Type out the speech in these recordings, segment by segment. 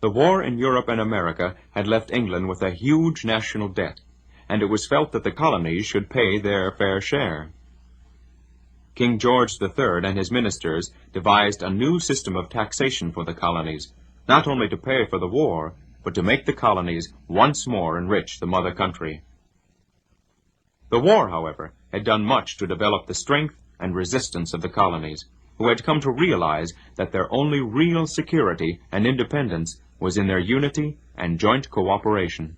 The war in Europe and America had left England with a huge national debt, and it was felt that the colonies should pay their fair share. King George III and his ministers devised a new system of taxation for the colonies, not only to pay for the war, but to make the colonies once more enrich the mother country. The war, however, had done much to develop the strength and resistance of the colonies, who had come to realize that their only real security and independence was in their unity and joint cooperation.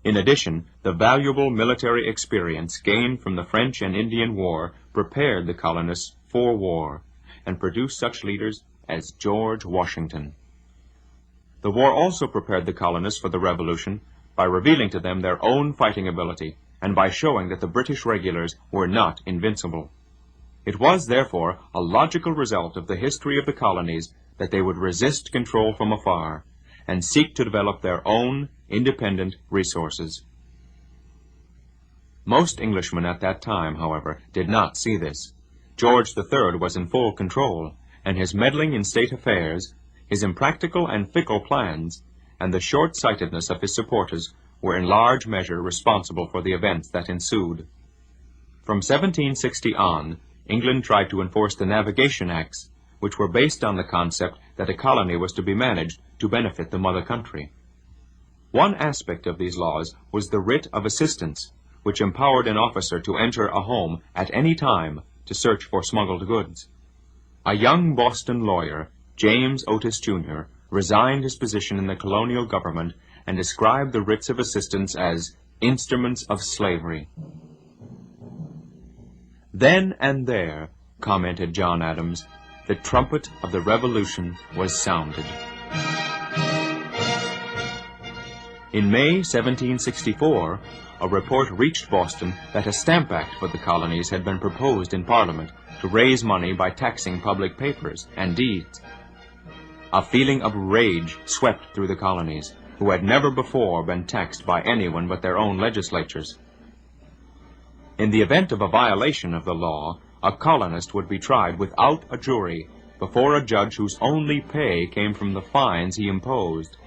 In addition, the valuable military experience gained from the French and Indian War prepared the colonists for war, and produced such leaders as George Washington. The war also prepared the colonists for the Revolution by revealing to them their own fighting ability, and by showing that the British regulars were not invincible. It was, therefore, a logical result of the history of the colonies that they would resist control from afar, and seek to develop their own independent resources. Most Englishmen at that time, however, did not see this. George III was in full control, and his meddling in state affairs, his impractical and fickle plans, and the short-sightedness of his supporters were in large measure responsible for the events that ensued. From 1760 on, England tried to enforce the Navigation Acts, which were based on the concept that a colony was to be managed to benefit the mother country. One aspect of these laws was the writ of assistance, which empowered an officer to enter a home at any time to search for smuggled goods. A young Boston lawyer, James Otis, Jr., resigned his position in the colonial government and described the writs of assistance as instruments of slavery. Then and there, commented John Adams, the trumpet of the Revolution was sounded. In May 1764, a report reached Boston that a Stamp Act for the colonies had been proposed in Parliament to raise money by taxing public papers and deeds. A feeling of rage swept through the colonies, who had never before been taxed by anyone but their own legislatures. In the event of a violation of the law, a colonist would be tried without a jury before a judge whose only pay came from the fines he imposed.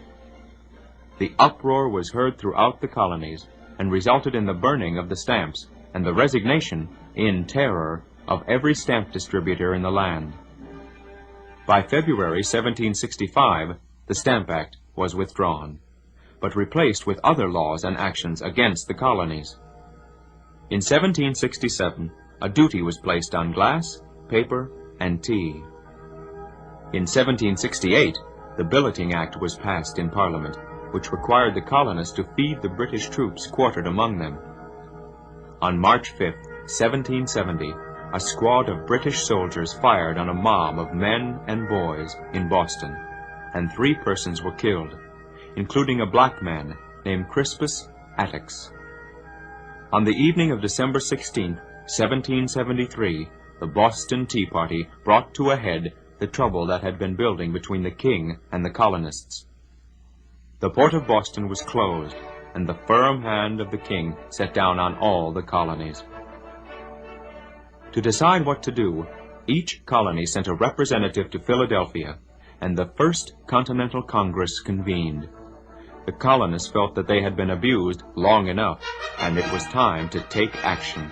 The uproar was heard throughout the colonies, and resulted in the burning of the stamps and the resignation, in terror, of every stamp distributor in the land. By February 1765, the Stamp Act was withdrawn, but replaced with other laws and actions against the colonies. In 1767, a duty was placed on glass, paper, and tea. In 1768, the Billeting Act was passed in Parliament, which required the colonists to feed the British troops quartered among them. On March 5, 1770, a squad of British soldiers fired on a mob of men and boys in Boston, and 3 persons were killed, including a black man named Crispus Attucks. On the evening of December 16, 1773, the Boston Tea Party brought to a head the trouble that had been building between the king and the colonists. The port of Boston was closed, and the firm hand of the king set down on all the colonies. To decide what to do, each colony sent a representative to Philadelphia, and the First Continental Congress convened. The colonists felt that they had been abused long enough, and it was time to take action.